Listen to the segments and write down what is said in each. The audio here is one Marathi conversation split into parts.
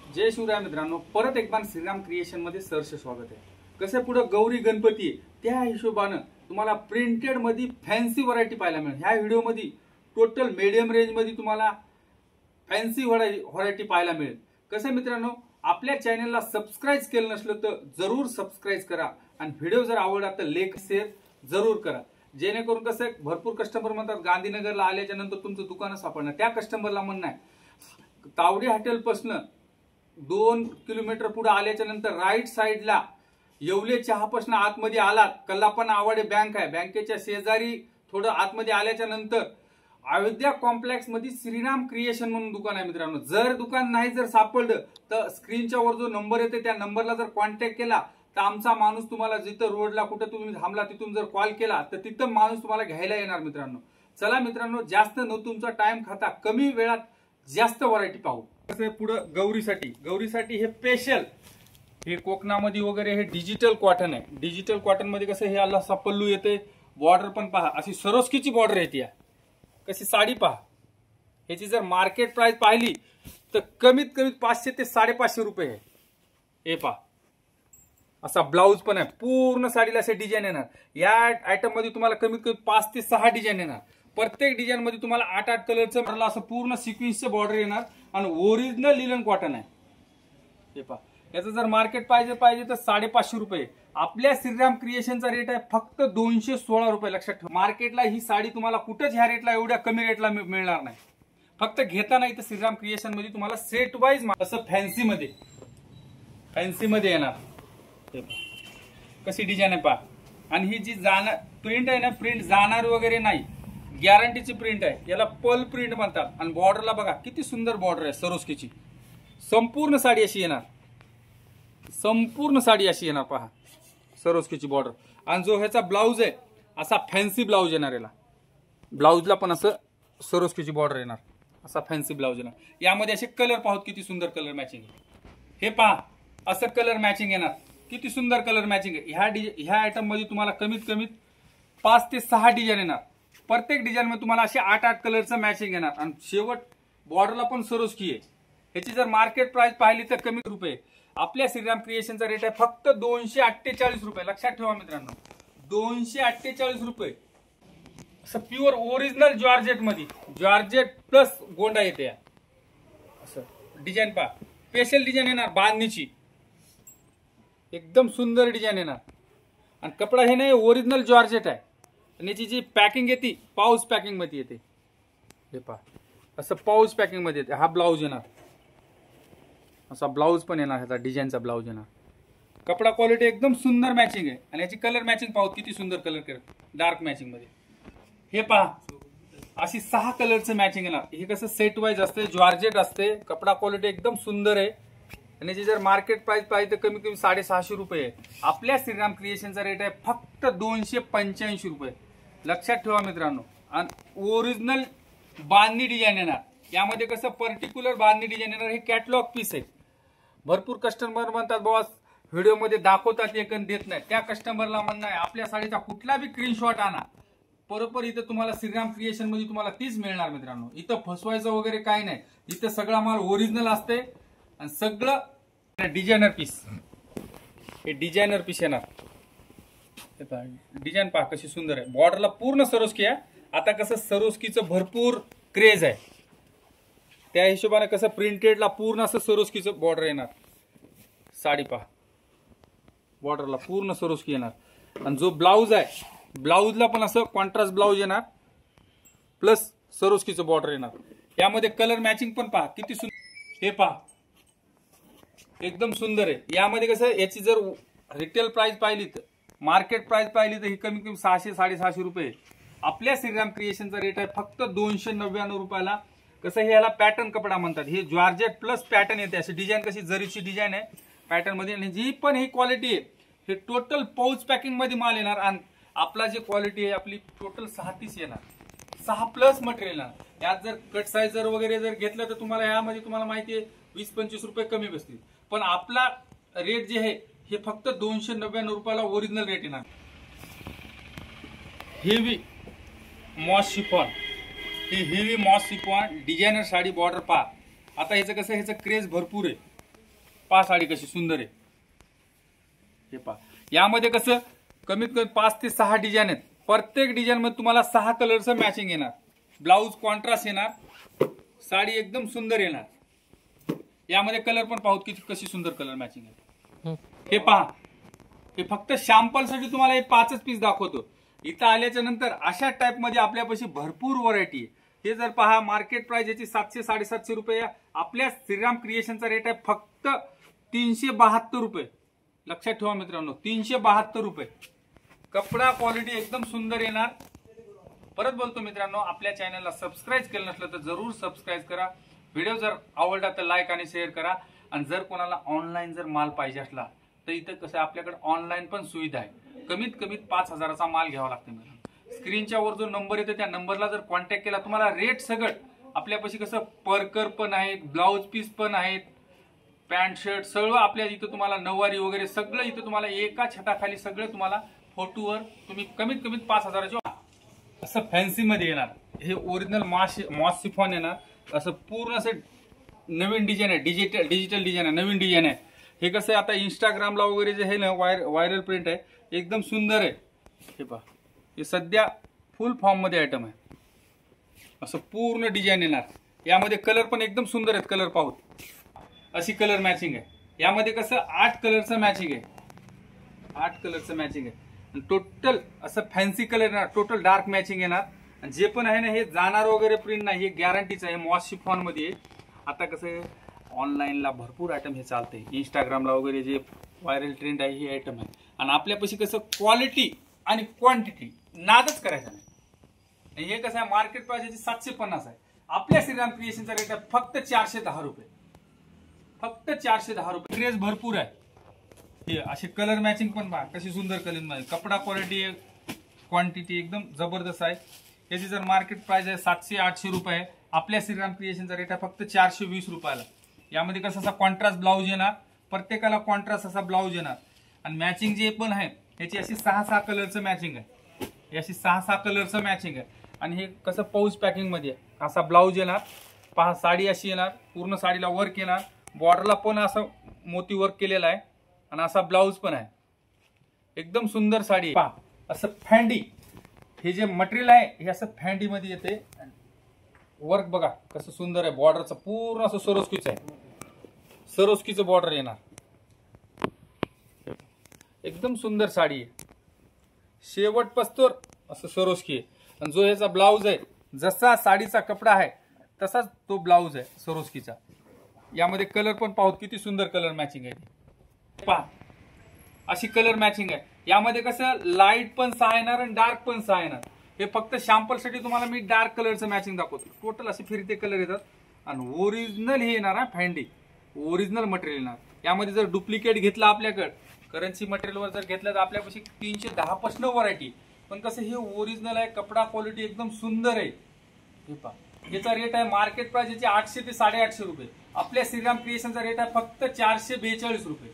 जय शिवराय मित्रांनो, परत एक बार श्रीराम क्रिएशन मध्ये सहर्ष स्वागत आहे। कसे पुढे गौरी गणपती त्या हिशोबाने तुम्हाला प्रिंटेड मध्ये फॅन्सी व्हरायटी पाहायला मिळेल। ह्या व्हिडिओ मध्ये टोटल मीडियम रेंज मध्ये तुम्हाला फॅन्सी व्हरायटी पाहायला मिळेल। कसे मित्रांनो, आपल्या चॅनलला सबस्क्राइब केलं नसलं तर जरूर सबस्क्राइब करा आणि व्हिडिओ जर आवडला तर लाईक शेअर जरूर करा, जेणेकरून कसं भरपूर कस्टमर म्हणतात गांधीनगरला आल्याच्या नंतर तुमचं दुकान सापडणार। त्या कस्टमरला म्हणणं आहे तावडी हॉटेल पासून 2 किलोमीटर पुढे आल्याच्या नंतर राईट साइडला येवले चहापासून आतमध्ये आलात, कल्लापण आवाडे बँक आहे, बँकेच्या शेजारी थोडं आतमध्ये आल्याच्या नंतर अयोध्या कॉम्प्लेक्स मध्ये श्रीराम क्रिएशन म्हणून दुकान आहे। मित्रांनो, जर दुकान नाही जर सापडलं तर स्क्रीनच्या वर जो नंबर येते त्या नंबरला जर कॉन्टॅक्ट केला तर आमचा माणूस तुम्हाला जिथं रोडला कुठे तुम्ही थांबला तिथून जर कॉल केला तर तिथं माणूस तुम्हाला घ्यायला येणार। मित्रांनो चला मित्रांनो, जास्त न तुमचा टाइम खाता कमी वेळात जास्त व्हरायटी पाहू। पुढे गौरीसाठी हे स्पेशल हे कोकणामध्ये वगैरे हे डिजिटल कॉटन आहे। डिजिटल कॉटन मध्ये कसं हे असा पल्लू येते, बॉर्डर पण पहा अशी सरोस्कीची बॉर्डर येते। कशी साडी पहा, ह्याची जर मार्केट प्राइस पाहिली तर कमीत कमी 500 ते 550 रुपये आहे। हे पहा असा ब्लाउज पण आहे, पूर्ण साडीला असे डिझाईन येणार। या आयटम मध्ये तुम्हाला कमीत कमी 5 ते 6 डिझाईन येणार। प्रत्येक डिझाईन मध्ये तुम्हाला 8-8 कलरचं असं पूर्ण सिक्वेन्सचं बॉर्डर येणार आणि ओरिजिनल लिलन कॉटन आहे। हे पहा, याचं जर मार्केट पाहिजे तर 550 रुपये। आपल्या श्रीराम क्रिएशनचा रेट आहे फक्त 216 रुपये। लक्षात ठेवा, मार्केटला ही साडी तुम्हाला कुठेच ह्या रेटला एवढ्या कमी रेटला मिळणार नाही। फक्त घेता नाही तर श्रीराम क्रिएशन मध्ये तुम्हाला सेट वाईज असं फॅन्सी मध्ये येणार। कशी डिझाईन आहे पहा, आणि ही जी प्रिंट आहे ना, प्रिंट जाणार वगैरे नाही, गॅरंटीची प्रिंट आहे। याला पल प्रिंट म्हणतात। आणि बॉर्डरला बघा किती सुंदर बॉर्डर आहे सरोस्कीची। संपूर्ण साडी अशी येणार, पहा सरोस्कीची बॉर्डर। आणि जो ह्याचा ब्लाउज आहे असा फॅन्सी ब्लाउज येणार। याला ब्लाउजला पण असं सरोस्कीची बॉर्डर येणार, असा फॅन्सी ब्लाउज येणार। यामध्ये असे कलर पाहत किती सुंदर कलर मॅचिंग। हे पहा असं कलर मॅचिंग येणार, किती सुंदर कलर मॅचिंग आहे। ह्या आयटम मध्ये तुम्हाला कमीत कमी 5 ते 6 डिझाईन येणार। प्रत्येक डिझाईन मध्ये तुम्हाला असे 8-8 कलरचं मॅचिंग येणार। आणि शेवट बॉर्डरला पण सरोस्की आहे। ह्याची जर मार्केट प्राइस पाहिली तर कमी रुपये। आपल्या श्रीराम क्रिएशनचा रेट आहे फक्त 248 रुपये। लक्षात ठेवा मित्रांनो, 248 रुपये। असं प्युअर ओरिजिनल जॉर्जेट मध्ये, जॉर्जेट प्लस गोंडा येते। असं डिझाईन पहा, स्पेशल डिझाईन येणार बांधणीची, एकदम सुंदर डिझाईन येणार। आणि कपडा हे नाही ओरिजिनल जॉर्जेट आहे। आणि याची जी पॅकिंग येते पाऊच पॅकिंग मध्ये येते। हे पहा असं पाऊच पॅकिंग मध्ये येते। हा ब्लाउज येणार, असा ब्लाउज पण येणार, ह्याचा डिझाईनचा ब्लाउज येणार। कपडा क्वालिटी एकदम सुंदर मॅचिंग आहे। आणि याची कलर मॅचिंग पाहू किती सुंदर कलर डार्क मॅचिंग मध्ये। हे पहा अशी 6 कलरचं मॅचिंग येणार। हे कसं सेट वाईज असते, जॉर्जेट असते, कपडा क्वालिटी एकदम सुंदर आहे। आणि याची जर मार्केट प्राइस पाहिजे तर कमी कमी 650 रुपये आहे। आपल्या श्रीराम क्रिएशनचा रेट आहे फक्त 285 रुपये। लक्षात ठेवा मित्रांनो, आणि ओरिजिनल बांधणी डिझाईन येणार। यामध्ये कसं पर्टिक्युलर बांधणी डिझाईन येणार। हे कॅटलॉग पीस आहे। भरपूर कस्टमर म्हणतात बॉस व्हिडिओमध्ये दाखवतात एक देत नाही। त्या कस्टमरला म्हणणं आहे आपल्या साडीचा कुठला बी स्क्रीनशॉट आणा, बरोबर इथं तुम्हाला श्रीराम क्रिएशन मध्ये तुम्हाला तीच मिळणार। मित्रांनो इथं फसवायचं वगैरे काही नाही, इथं सगळा माल ओरिजिनल असते। आणि सगळं डिझायनर पीस, हे डिझायनर पीस येणार। डिझाईन पहा कशी सुंदर आहे। बॉर्डरला पूर्ण सरोस्की आहे। आता कसं सरोस्कीचं भरपूर क्रेज आहे, त्या हिशोबाने कसं प्रिंटेडला पूर्ण असं सरोस्कीचं बॉर्डर येणार। साडी पहा, बॉर्डरला पूर्ण सरोस्की येणार। आणि जो ब्लाउज आहे ब्लाउजला पण असं कॉन्ट्रास्ट ब्लाउज येणार, प्लस सरोस्कीचं बॉर्डर येणार। यामध्ये कलर मॅचिंग पण पहा किती सुंदर। हे पहा एकदम सुंदर आहे। यामध्ये कसं याची जर रिटेल प्राइस पाहिली तर मार्केट प्राइस पाहिली तर ही कमी कमी 600-650 रुपये। आपल्या श्रीराम क्रिएशनचा रेट आहे फक्त 299 रुपयाला। कसं हे याला पॅटर्न कपडा म्हणतात। हे जॉर्जेट प्लस पॅटर्न येते। अशी डिझाईन कशी जरीची डिझाईन आहे पॅटर्न मध्ये। आणि जी पण ही क्वालिटी आहे हे टोटल पाऊच पॅकिंग मध्ये माल येणार। आणि आपला जी क्वालिटी आहे आपली टोटल 6 पीस येणार, 6 प्लस मटेरियल येणार। यात जर कट साईज जर वगैरे जर घेतलं तर तुम्हाला यामध्ये तुम्हाला माहिती आहे 20-25 रुपये कमी बसतील। पण आपला रेट जे आहे हे फक्त 299 रुपयाला ओरिजिनल रेट येणार। हेवी मॉस शिफॉन, ही heavy moss chiffon designer sari border पहा। आता ह्याचं कसं ह्याचं क्रेज भरपूर आहे। पहा साडी कशी सुंदर आहे. हे पहा, यामध्ये कसं कमीत कमी 5 ते 6 डिझाईन आहेत. प्रत्येक डिझाईन मध्ये तुम्हाला 6 कलरचं मॅचिंग येणार. ब्लाऊज कॉन्ट्रास्ट येणार, साडी एकदम सुंदर येणार. यामध्ये कलर पण पाहू किती कशी सुंदर कलर मॅचिंग आहे. हे पहा, हे फक्त सॅम्पल साठी तुम्हाला हे 5च पीस दाखवतो. इथं आल्याच्या नंतर अशा टाइप मध्ये आपल्यापाशी भरपूर व्हरायटी आहे. हे जर पहा, मार्केट प्राइस याची 700-750 रुपये. आपल्या श्रीराम क्रिएशनचा रेट आहे फक्त 372 रुपये. लक्षात ठेवा मित्रांनो, 372 रुपये. कपडा क्वालिटी एकदम सुंदर येणार. परत बोलतो मित्रांनो, आपल्या चॅनलला सबस्क्राईब केलं नसलं तर जरूर सबस्क्राईब करा. व्हिडिओ जर आवडला तर लाईक आणि शेअर करा. आणि जर कोणाला ऑनलाईन जर माल पाहिजे असला तर इथं कसं आपल्याकडे ऑनलाईन पण सुविधा आहे. कमीत कमी 5,000चा माल घ्यावा लागतो मित्रांनो. स्क्रीनच्या वर जो नंबर येतो त्या नंबरला जर कॉन्टॅक्ट केला, तुम्हाला रेट सगळं आपल्यापाशी कसं परकर पण आहेत, ब्लाऊज पीस पण आहेत, पॅन्ट शर्ट सगळं आपल्या इथं तुम्हाला नऊवारी वगैरे सगळं इथं तुम्हाला एका छताखाली सगळं तुम्हाला फोटोवर तुम्ही कमीत कमी 5,000चे असं फॅन्सी मध्ये येणार. हे ओरिजिनल मॉस शिफॉन येणार. असं पूर्ण असं नवीन डिझाईन आहे, डिजिटल डिझाईन आहे, नवीन डिझाईन आहे. हे कसं आता इंस्टाग्रामला वगैरे जे आहे ना व्हायरल प्रिंट आहे, एकदम सुंदर आहे. हे पहा, हे सध्या फुल फॉर्म मध्ये आयटम आहे. असं पूर्ण डिझाईन येणार. यामध्ये कलर पण एकदम सुंदर आहेत. कलर पाहू, अशी कलर मॅचिंग आहे. यामध्ये कसं 8 कलरचं मॅचिंग आहे. 8 कलरचं मॅचिंग आहे. टोटल असं फॅन्सी कलर येणार, टोटल डार्क मॅचिंग येणार. आणि जे पण आहे ना, हे जाणार वगैरे प्रिंट नाही, हे गॅरंटीचं आहे. मॉस शिफॉन मध्ये आता कसं ऑनलाईनला भरपूर आयटम हे चालते. इंस्टाग्रामला वगैरे जे व्हायरल ट्रेंड आहे, हे आयटम आहे. आणि आपल्यापाशी कसं क्वालिटी आणि क्वांटिटी नादच करायचा नाही. हे कसं आहे, मार्केट प्राइस 750 आहे. आपल्या श्रीराम क्रिएशनचा रेट आहे फक्त 410 रुपये. फक्त 410 रुपये. क्रेज भरपूर आहे. हे असे कलर मॅचिंग पण पहा कशी सुंदर कलर मॅचिंग. कपडा क्वालिटी क्वांटिटी एकदम जबरदस्त आहे. याची जर मार्केट प्राइस आहे 700-800 रुपये आहे. आपल्या श्रीराम क्रिएशनचा रेट आहे फक्त 420 रुपयाला. यामध्ये कसं असा कॉन्ट्रास्ट ब्लाऊज येणार, प्रत्येकाला कॉन्ट्रास्ट असा ब्लाऊज येणार. आणि मॅचिंग जे पण आहे याची अशी 6-6 कलरचं मॅचिंग आहे. याची 6-6 कलरचं मॅचिंग आहे. आणि हे कसं पाऊच पॅकिंग मध्ये आहे. असा ब्लाऊज येणार. पहा, साडी अशी येणार, पूर्ण साडीला वर्क येणार. बॉर्डरला पण असं मोती वर्क केलेला आहे. आणि असा ब्लाऊज पण आहे. एकदम सुंदर साडी. पहा, असं फॅन्डी, हे जे मटेरियल आहे हे असं फॅन्डी मध्ये येते. वर्क बघा कसं सुंदर आहे. बॉर्डरचं पूर्ण असं सरोस्कीचं आहे. सरोस्कीचं बॉर्डर येणार. एकदम सुंदर साडी आहे. शेवट पस्तोर असं सरोस्की आहे. आणि जो ह्याचा ब्लाऊज आहे, जसा साडीचा कपडा आहे तसाच तो ब्लाऊज आहे सरोस्कीचा. यामध्ये कलर पण पाहू किती सुंदर कलर मॅचिंग आहे. पहा, अशी कलर मॅचिंग आहे. यामध्ये कसं लाईट पण 6 येणार आणि डार्क पण 6 येणार. हे फक्त सॅम्पल साठी तुम्हाला मी डार्क कलरचं मॅचिंग दाखवतो. टोटल असे फिरते कलर येतात. आणि ओरिजिनल हे येणार, फॅन्डी ओरिजिनल मटेरियल येणार. यामध्ये जर डुप्लिकेट घेतला आपल्याकडे करन्सी मटेरियलवर जर घेतलं तर आपल्यापाशी 310 पासून व्हरायटी. पण कसं हे ओरिजिनल आहे, कपडा क्वालिटी एकदम सुंदर आहे. हे पहा, याचा रेट आहे मार्केट प्राइस याची 800 ते 850 रुपये. आपल्या श्रीराम क्रिएशनचा रेट आहे फक्त 442 रुपये.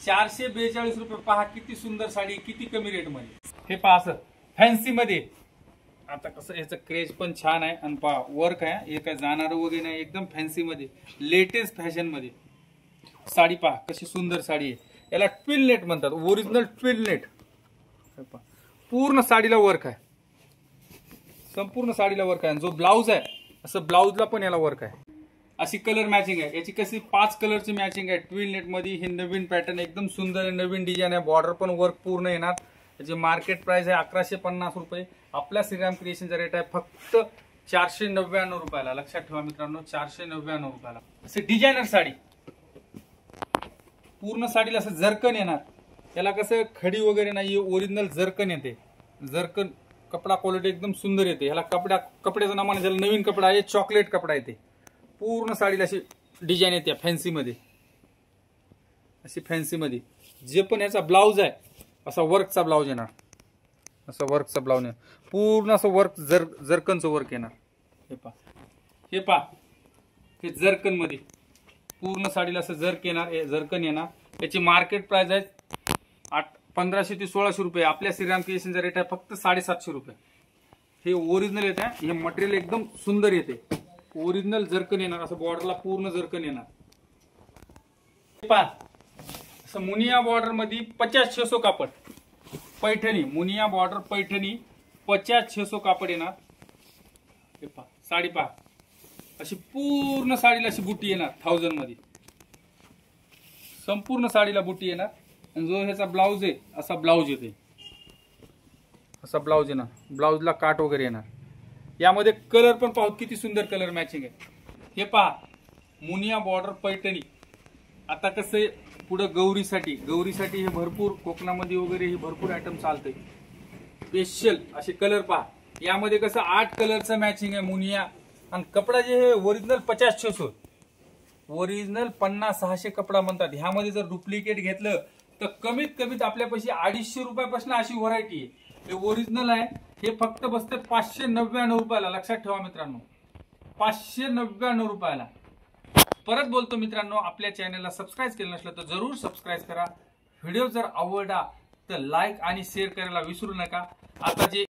442 रुपये. पहा किती सुंदर साडी, किती कमी रेट मध्ये. हे पहा असं फॅन्सी मध्ये. आता कसं याचं क्रेज पण छान आहे. आणि पहा वर्क आहे, हे काय जाणार वगैरे नाही. एकदम फॅन्सी मध्ये, लेटेस्ट फॅशन मध्ये साडी. पहा कशी सुंदर साडी आहे. याला ट्विल नेट म्हणतात, ओरिजिनल ट्विल नेट. पूर्ण साडीला वर्क आहे. संपूर्ण साडीला वर्क आहे. जो ब्लाऊज आहे असं ब्लाऊजला पण याला वर्क आहे. अशी कलर मॅचिंग आहे. याची कशी 5 कलरची मॅचिंग आहे ट्विल नेट मध्ये. हे नवीन पॅटर्न एकदम सुंदर आहे, नवीन डिझाईन आहे. बॉर्डर पण वर्क पूर्ण येणार. याची मार्केट प्राइस आहे 1150 रुपये. आपल्या श्रीराम क्रिएशनचा रेट आहे फक्त 499 रुपयाला. लक्षात ठेवा मित्रांनो, 499 रुपयाला. असे डिझायनर साडी. पूर्ण साडीला असं जरकन येणार. याला कसं खडी वगैरे नाही, ओरिजिनल जरकन येते. जरकन कपडा क्वालिटी एकदम सुंदर येते. ह्याला कपड्याचं नाव म्हणजे नवीन कपडा आहे, चॉकलेट कपडा येते. पूर्ण साडीला अशी डिझाईन येते फॅन्सी मध्ये. अशी फॅन्सी मध्ये जे पण याचा ब्लाऊज आहे असा वर्कचा ब्लाऊज येणार. असं वर्कचा ब्लाऊज येणार. पूर्ण असं वर्क जरकनचं वर्क येणार. हे पहा, हे पहा, हे जरकन मध्ये पूर्ण साडीला असं जरकन येणार. याची मार्केट प्राइस आहे 1500 ते 1600 रुपये. आपल्या श्रीराम क्रिएशनचा रेट आहे फक्त 750 रुपये. हे ओरिजिनल येते. हे मटेरियल एकदम सुंदर येते. ओरिजिनल जरकन येणार. असं बॉर्डरला पूर्ण जरकन येणार. पहा असं मुनिया बॉर्डर मध्ये 50-600 कापड पैठणी, मुनिया बॉर्डर पैठणी 50-600 कापड येणार। हे पहा साडी, पहा अशी पूर्ण साडीला अशी बुटी येणार 1000 मध्ये, संपूर्ण साडीला बुटी येणार। आणि जो ह्याचा ब्लाउज आहे असा ब्लाउज येते, असा ब्लाउज येणार, ब्लाउजला काट वगैरे येणार। यामध्ये कलर पण पाहू किती सुंदर कलर मॅचिंग आहे। हे पहा मुनिया बॉर्डर पैठणी। आता कसं पुढे गौरीसाठी हे भरपूर कोकणामध्ये वगैरे हे भरपूर आयटम चालते स्पेशल असे कलर पहा। यामध्ये कसं 8 कलरचं मॅचिंग आहे मुनिया। आणि कपडा जे हे ओरिजिनल 50-600, ओरिजिनल 50-600 कपडा म्हणतात। ह्यामध्ये जर डुप्लिकेट घेतलं तर कमीत कमीत आपल्यापाशी 250 रुपयापासून अशी व्हरायटी आहे। हे ओरिजिनल आहे, हे फक्त बसते 599 रुपयाला। लक्षात ठेवा मित्रांनो, 599 रुपयाला। परत बोलतो मित्रांनो, आपल्या चॅनलला सबस्क्राईब केलं नसलं तर जरूर सबस्क्राईब करा। व्हिडिओ जर आवडला तर लाईक आणि शेअर करायला विसरू नका। आता जे